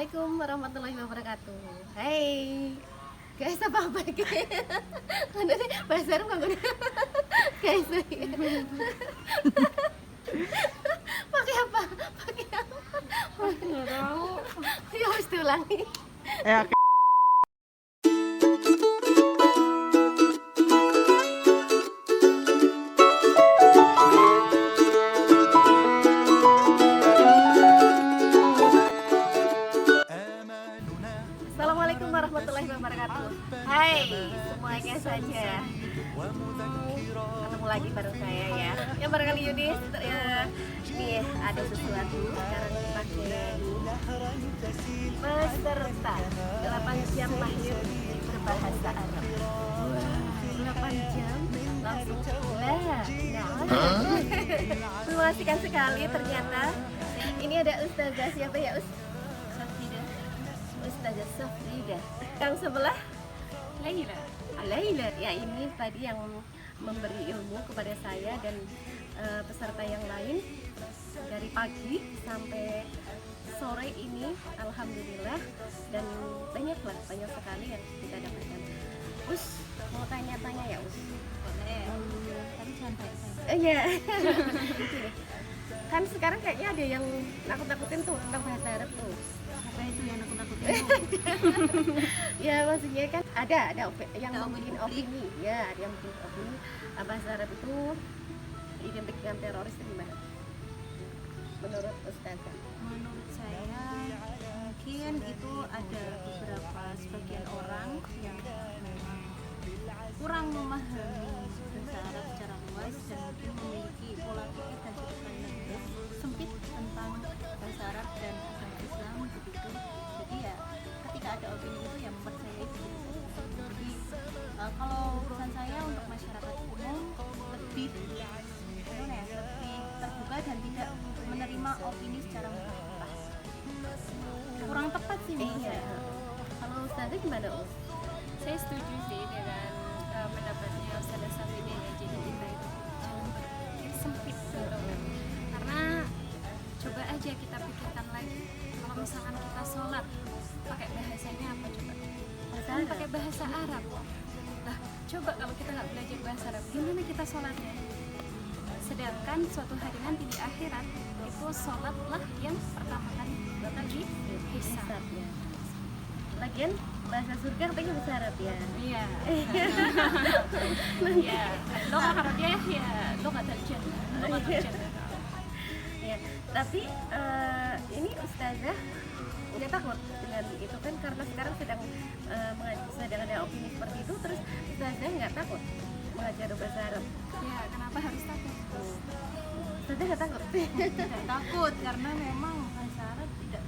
Assalamualaikum warahmatullahi wabarakatuh. Hai guys, apa guys? Mana nih bahasa Arab nggak guys? Pakai apa? Pakai apa? Nggak tahu. Ya harus diulangi. Ya, Assalamualaikum warahmatullahi wabarakatuh. Hai semuanya saja. Ketemu lagi bareng saya ya. Yang barangkali Yudis ini ada sesuatu sekarang pakai peserta 8 jam mahir berbahasa Arab. 8 jam langsung lah. Mengasihkan sekali ternyata. Ini ada Ustazah siapa ya Ustazah Safrida. Yang sebelah Laila. Ya ini tadi yang memberi ilmu kepada saya dan peserta yang lain dari pagi sampai sore ini, alhamdulillah, dan banyak sekali yang kita dapatkan. Us mau tanya-tanya ya Us? Boleh. Tadi santai. Iya. Kan sekarang kayaknya ada yang nakut-nakutin tuh tentang bahasa Arab tuh. apa itu yang nakut-nakutin? Ya maksudnya kan ada yang bikin opini ya, ada yang bikin opini bahasa Arab itu identik dengan teroris itu gimana menurut Ustazah? Menurut saya mungkin itu ada beberapa sebagian orang yang memang kurang memahami bahasa Arab secara luas dan mungkin memiliki pola pikir dan sudut pandang yang sempit tentang bahasa Arab dan agama Islam begitu. Jadi ya ketika ada opini itu ya mempercayai itu. Jadi kalau pesan saya untuk masyarakat umum lebih lebih terbuka dan tidak menerima opini secara mentah-mentah. Kurang tepat sih menurut saya. Kalau Ustazah gimana Us? Saya setuju sih dengan pendapatnya Ustazah Safrida ya. Jadi kita itu jangan berpikir sempit gitu kan. Karena coba aja kita pikirkan lagi, kalau misalkan kita sholat pakai bahasanya apa coba? Kan pakai bahasa Arab. Nah, coba kalau kita nggak belajar bahasa Arab, gimana kita sholatnya? Sedangkan suatu hari nanti di akhirat itu sholatlah yang pertama kali bakal dihisab. Ya. Lagian bahasa surga katanya bahasa Arab ya. Iya. Iya. Lugha Arabiyah ya lughat al-jannah. Lughat al-jannah. Ya, tapi ini Ustazah nggak takut dengan itu kan, karena sekarang sedang ada opini seperti itu, terus Ustazah nggak takut mengajar bahasa Arab? Ya, kenapa harus takut? Ustazah nggak takut? Tidak takut karena memang bahasa Arab tidak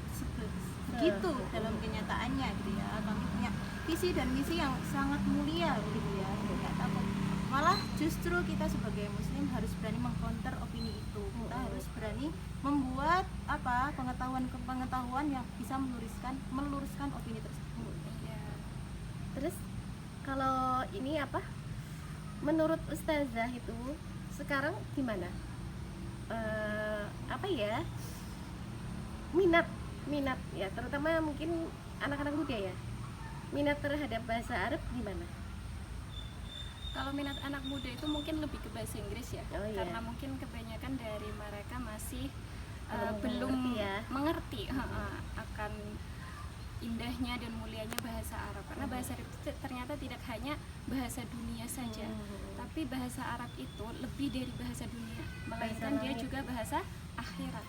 begitu dalam kenyataannya gitu ya. Kami punya visi dan misi yang sangat mulia gitu ya. Tidak takut. Malah justru kita sebagai muslim harus berani mengcounter opini itu. Kita harus berani membuat pengetahuan yang bisa meluruskan opini tersebut. Ya. Terus kalau ini menurut Ustazah itu sekarang gimana? Minat ya, terutama mungkin anak-anak muda ya, minat terhadap bahasa Arab gimana? Kalau minat anak muda itu mungkin lebih ke bahasa Inggris ya. Oh, iya. Karena mungkin kebanyakan dari mereka masih Belum mengerti akan indahnya dan mulianya bahasa Arab. Karena bahasa Arab itu ternyata tidak hanya bahasa dunia saja, tapi bahasa Arab itu lebih dari bahasa dunia, melainkan dia juga bahasa akhirat.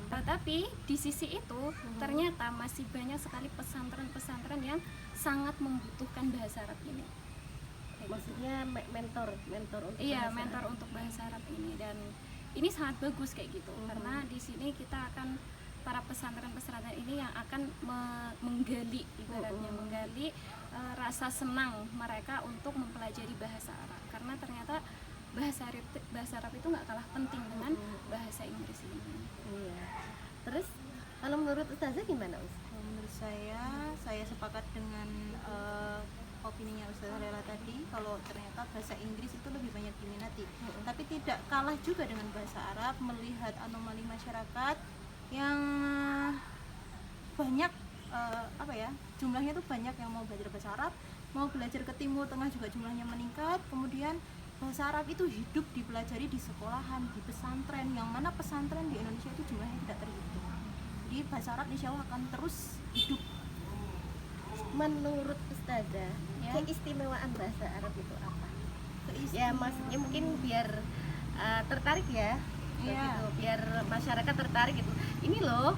Tetapi di sisi itu ternyata masih banyak sekali pesantren-pesantren yang sangat membutuhkan bahasa Arab ini. Maksudnya mentor untuk Iya, bahasa mentor Arab. untuk bahasa Arab ini, dan ini sangat bagus kayak gitu. Karena di sini kita akan para pesantren-pesantren ini yang akan menggali, ibaratnya menggali rasa senang mereka untuk mempelajari bahasa Arab. Karena ternyata bahasa Arab itu nggak kalah penting dengan bahasa Inggris ini. Iya. Terus kalau menurut Ustazah gimana Us? Menurut saya sepakat dengan opininya Ustazah Lela tadi, kalau ternyata bahasa Inggris itu lebih banyak diminati. Tapi tidak kalah juga dengan bahasa Arab, melihat anomali masyarakat yang banyak apa ya, jumlahnya tuh banyak yang mau belajar bahasa Arab, mau belajar ke Timur Tengah juga jumlahnya meningkat. Kemudian bahasa Arab itu hidup dipelajari di sekolahan, di pesantren, yang mana pesantren di Indonesia itu jumlahnya tidak terhitung. Jadi bahasa Arab insya Allah akan terus hidup. Menurut Ustazah, Ya. keistimewaan bahasa Arab itu apa? Ya Keistimewaan. maksudnya mungkin biar tertarik ya, Iya. gitu. Biar masyarakat tertarik gitu. Ini loh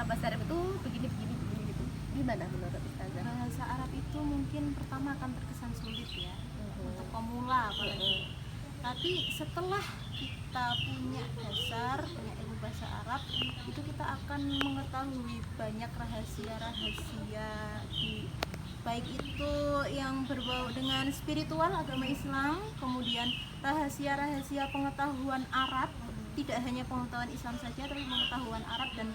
bahasa Arab itu begini gitu. Gimana menurut Ustazah? Bahasa Arab itu mungkin pertama akan terkesan sulit ya, untuk pemula apalagi. Tapi setelah kita punya dasar, punya ilmu bahasa Arab, itu kita akan mengetahui banyak rahasia-rahasia di, baik itu yang berbau dengan spiritual agama Islam, kemudian rahasia-rahasia pengetahuan Arab, tidak hanya pengetahuan Islam saja tapi pengetahuan Arab dan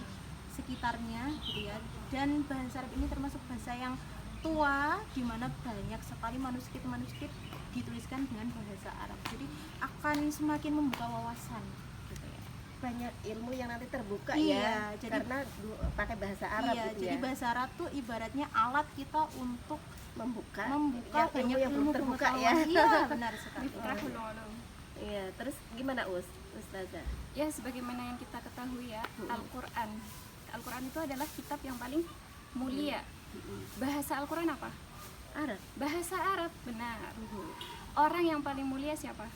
sekitarnya gitu ya. Dan bahasa Arab ini termasuk bahasa yang tua, di mana banyak sekali manuskrip-manuskrip dituliskan dengan bahasa Arab. Jadi akan semakin membuka wawasan gitu ya. Banyak ilmu yang nanti terbuka Iya, ya, jadi- karena pakai bahasa Arab Iya, gitu jadi ya. bahasa Arab tuh ibaratnya alat kita untuk membuka membuka yang banyak yang belum terbuka ya. pengetahuan. Iya, benar sekali. Miftahul ulum. Iya, terus gimana Ustazah? Ya sebagaimana yang kita ketahui ya, Al-Quran. Al-Quran itu adalah kitab yang paling mulia. Bahasa Al-Quran apa? Arab. Bahasa Arab, benar. Orang yang paling mulia siapa?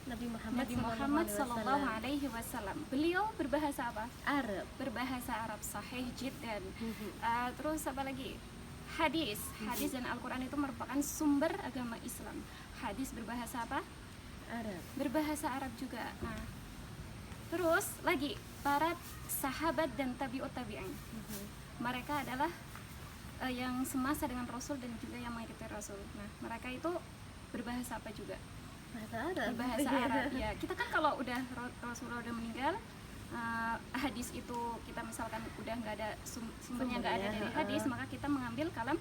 Nabi Muhammad, Nabi Muhammad Sallallahu Alaihi Wasallam. Beliau berbahasa apa? Arab. Berbahasa Arab, sahih jiddan. Terus apa lagi? Hadis. Hadis dan Al-Quran itu merupakan sumber agama Islam. Hadis berbahasa apa? Arab. Berbahasa Arab juga. Nah, terus lagi para sahabat dan tabiut tabi'in. Mereka adalah yang semasa dengan Rasul dan juga yang mengikuti Rasul. Nah, mereka itu berbahasa apa juga? Bahasa Arab. Berbahasa Arab. Ya, kita kan kalau udah Rasulullah udah meninggal, hadis itu kita misalkan udah nggak ada sumbernya nggak ada dari hadis, maka kita mengambil kalam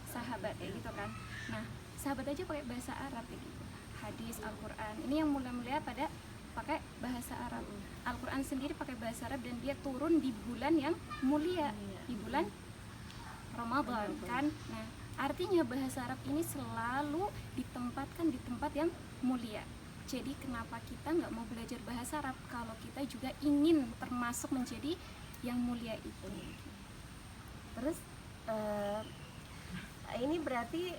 sahabat kayak gitu kan. Nah, sahabat aja pakai bahasa Arab kayak gitu. Hadis, Al-Quran ini yang mulia-mulia pada pakai bahasa Arab. Al-Quran sendiri pakai bahasa Arab dan dia turun di bulan yang mulia, di bulan Ramadan kan. Nah, artinya bahasa Arab ini selalu ditempatkan di tempat yang mulia. Jadi kenapa kita nggak mau belajar bahasa Arab kalau kita juga ingin termasuk menjadi yang mulia itu? Terus ini berarti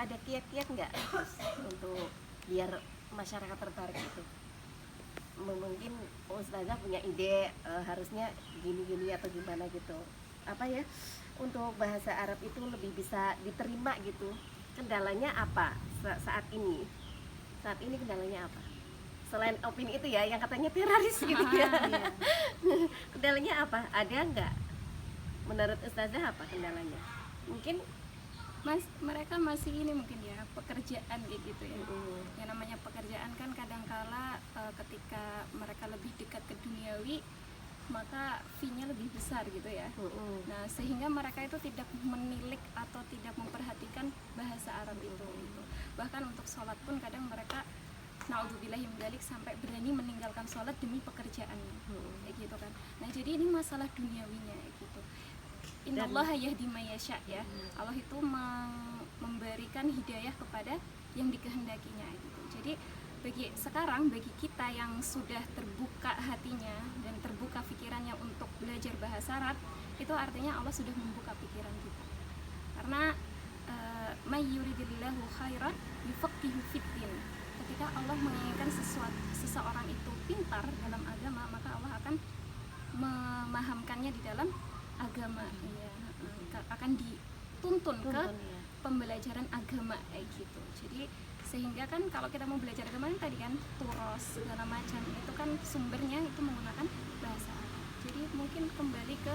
ada kiat-kiat nggak untuk biar masyarakat tertarik itu? Mungkin Ustazah punya ide harusnya gini-gini atau gimana gitu. Apa ya, untuk bahasa Arab itu lebih bisa diterima gitu. Kendalanya apa saat ini? Saat ini kendalanya apa? Selain opini itu ya, yang katanya teroris gitu ya. Kendalanya apa? Ada nggak? Menurut Ustazah apa kendalanya? Mungkin Mereka masih ini mungkin ya, pekerjaan kayak gitu ya. Yang namanya pekerjaan kan kadangkala ketika mereka lebih dekat ke duniawi, maka fee-nya lebih besar gitu ya. Nah, sehingga mereka itu tidak menilik atau tidak memperhatikan bahasa Arab itu gitu. Bahkan untuk sholat pun kadang mereka naudzubillahi min dzalik sampai berani meninggalkan sholat demi pekerjaannya kayak gitu kan. Nah, jadi ini masalah duniawinya kayak gitu. Innallaha yahdi may yasha ya. Allah itu memberikan hidayah kepada yang dikehendakinya gitu. Jadi bagi kita yang sudah terbuka hatinya dan terbuka pikirannya untuk belajar bahasa Arab, itu artinya Allah sudah membuka pikiran kita. Karena may yuridillahu khairan yufaqihu fiddin. Ketika Allah menginginkan seseorang itu pintar dalam agama, maka Allah akan memahamkannya di dalam agama, ya, akan dituntun ke pembelajaran agama kayak gitu. Jadi sehingga kan kalau kita mau belajar agama tadi kan turos segala macam itu kan sumbernya itu menggunakan bahasa Arab. Jadi mungkin kembali ke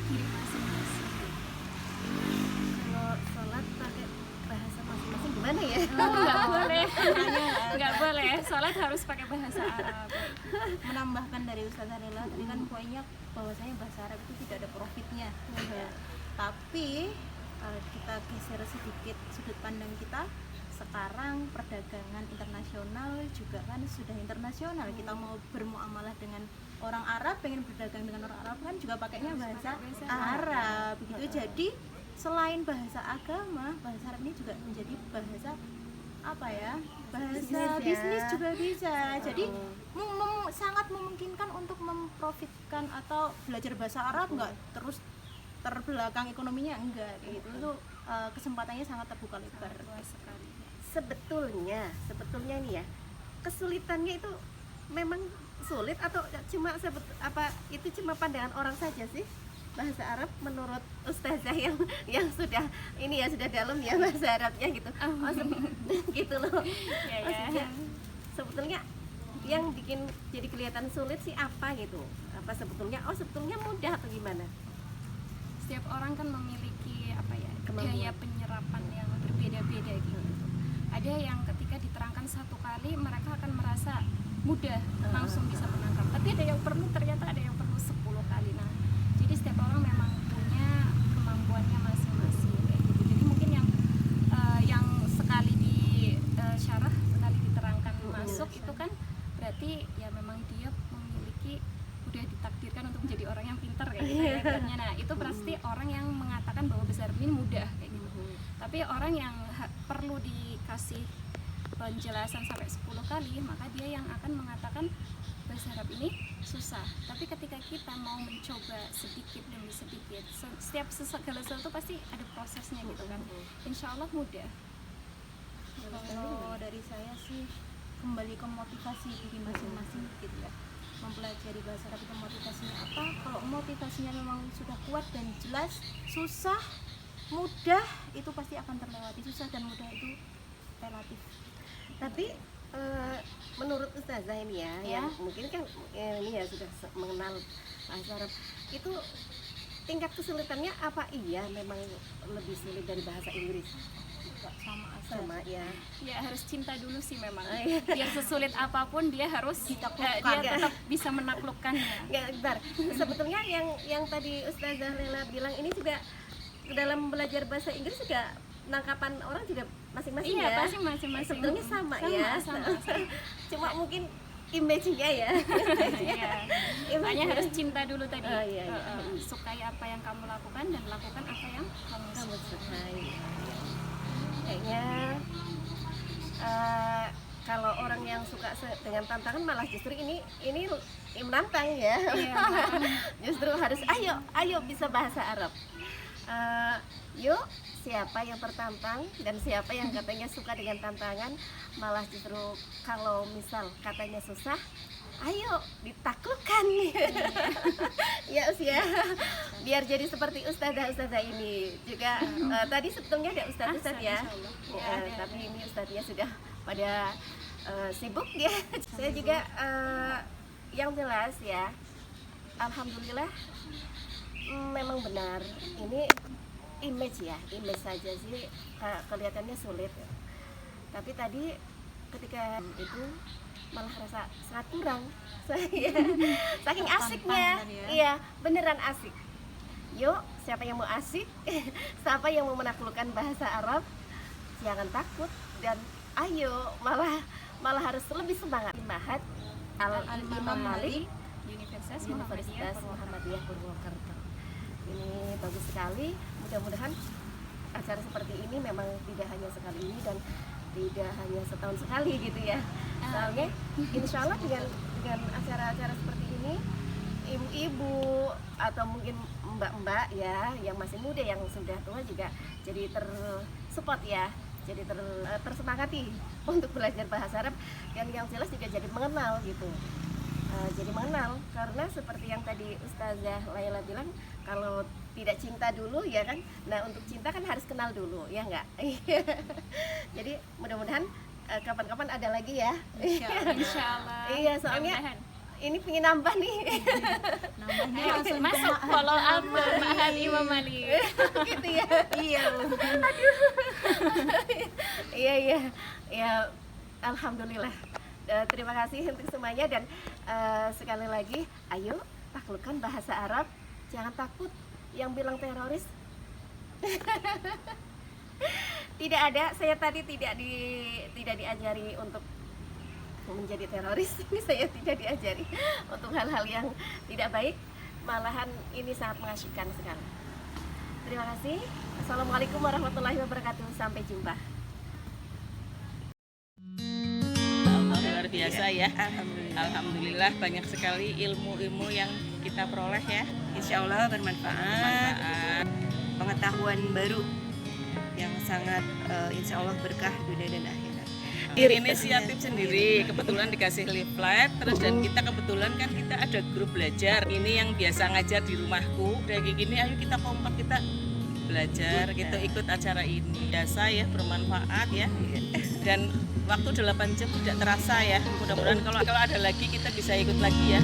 diri masing-masing. kalau sholat pakai bahasa masing-masing gimana ya? Nggak boleh, nggak boleh. Sholat harus pakai bahasa Arab. Menambahkan dari Ustazah Lela tadi kan poinnya bahwasanya bahasa Arab itu tidak ada profitnya ya. Tapi kita geser sedikit sudut pandang kita, sekarang perdagangan internasional juga kan sudah internasional. Kita mau bermuamalah dengan orang Arab, pengen berdagang dengan orang Arab kan juga pakainya bahasa Arab gitu. Jadi selain bahasa agama, bahasa Arab ini juga menjadi bahasa apa ya, bahasa bisnis juga bisa. Jadi sangat memungkinkan untuk memprofitkan atau belajar bahasa Arab, nggak terus terbelakang ekonominya, enggak gitu. Itu kesempatannya sangat terbuka lebar. Luas sekali. Sebetulnya nih ya, kesulitannya itu memang sulit atau cuma itu cuma pandangan orang saja sih bahasa Arab menurut ustazah yang sudah ini ya, sudah dalam ya bahasa Arabnya gitu. Gitu loh. Maksudnya sebetulnya yang bikin jadi kelihatan sulit sih apa gitu? Apa sebetulnya mudah atau gimana? Setiap orang kan memiliki apa ya, Kemampuan. gaya penyerapan yang berbeda-beda gitu. Ada yang ketika diterangkan satu kali mereka akan merasa mudah langsung bisa menangkap, tapi ada yang ternyata ada yang perlu 10 kali. Nah, jadi setiap orang memang punya kemampuannya masing-masing kayak gitu. Jadi mungkin yang sekali di syarah, sekali diterangkan masuk itu kan berarti ya memang dia memiliki, udah ditakdirkan untuk menjadi orang yang pintar kayak gitu ya ibaratnya. Nah, itu pasti orang yang mengatakan bahwa bahasa Arab ini mudah kayak gitu. Tapi orang yang perlu dikasih penjelasan sampai 10 kali, maka dia yang akan mengatakan bahasa Arab ini susah. Tapi ketika kita mau mencoba sedikit demi sedikit, setiap segala sesuatu pasti ada prosesnya gitu kan. Insya Allah mudah. Kalau dari saya sih kembali ke motivasi diri masing-masing gitu ya. Mempelajari bahasa Arab itu motivasinya apa? Kalau motivasinya memang sudah kuat dan jelas, susah, mudah itu pasti akan terlewati. Susah dan mudah itu relatif. Tapi menurut ustazah ini ya, yang mungkin kan ini ya sudah mengenal bahasa Arab, itu tingkat kesulitannya apa iya memang lebih sulit dari bahasa Inggris? Sama ya. Ya harus cinta dulu sih memang. Biar sesulit apapun dia harus dia tetap bisa menaklukkannya. Ya, bentar. Sebetulnya yang tadi Ustazah Lela bilang ini juga dalam belajar bahasa Inggris juga penangkapan orang juga masing-masing Iya, ya. pasti masing-masing. Sebetulnya sama ya. Cuma mungkin image-nya ya. Makanya harus cinta dulu tadi. Iya. Sukai apa yang kamu lakukan dan lakukan apa yang kamu sukai. Kayaknya kalau orang yang suka dengan tantangan malah justru ini menantang ya. Justru harus ayo bisa bahasa Arab. Yuk, siapa yang tertantang dan siapa yang katanya suka dengan tantangan, malah justru kalau misal katanya susah, ayo ditaklukkan. Ya usia, biar jadi seperti ustazah ini juga. Tadi sebetulnya ada ustaz ya, tapi ini ustaznya sudah pada sibuk ya. Saya juga yang jelas ya, alhamdulillah memang benar ini image saja sih kelihatannya sulit. Tapi tadi ketika itu malah rasa sangat kurang saya, saking asiknya. Iya, beneran asik. Yuk, siapa yang mau asik, siapa yang mau menaklukkan bahasa Arab, jangan takut dan ayo, malah harus lebih semangat. Mahat Al-Imam Malik, Universitas Muhammadiyah Purwokerto. Ini bagus sekali. Mudah-mudahan acara seperti ini memang tidak hanya sekali ini dan tidak hanya setahun sekali gitu ya. Soalnya insya Allah dengan acara-acara seperti ini, ibu-ibu atau mungkin mbak-mbak ya yang masih muda, yang sudah tua juga jadi tersupport ya, jadi tersemangati untuk belajar bahasa Arab, dan yang jelas juga jadi mengenal gitu. Jadi mengenal, karena seperti yang tadi Ustazah Laila bilang, kalau tidak cinta dulu ya kan, nah untuk cinta kan harus kenal dulu ya enggak. Jadi mudah-mudahan kapan-kapan ada lagi ya. Insyaallah. Iya, soalnya ini pengen nambah nih. Nambahnya langsung masuk follow up Mahat Imam Malik. Gitu ya. Iya. Aduh. Iya. Ya, alhamdulillah. Terima kasih untuk semuanya, dan sekali lagi ayo taklukkan bahasa Arab, jangan takut yang bilang teroris. Tidak ada, saya tadi tidak diajari untuk menjadi teroris. Ini saya tidak diajari untuk hal-hal yang tidak baik. Malahan ini sangat mengasyikkan sekali. Terima kasih. Assalamualaikum warahmatullahi wabarakatuh. Sampai jumpa. Luar biasa ya. Alhamdulillah banyak sekali ilmu-ilmu yang kita peroleh ya. Insya Allah bermanfaat, pengetahuan baru yang sangat insya Allah berkah dunia dan akhirat. Inisiatif sendiri, kebetulan dikasih leaflet, terus dan kita kebetulan kan kita ada grup belajar. Ini yang biasa ngajar di rumahku, kayak gini, ayo kita kompak, kita belajar gitu, ikut acara ini. Biasa ya, bermanfaat ya. Dan waktu 8 jam tidak terasa ya. Mudah-mudahan kalau ada lagi kita bisa ikut lagi ya.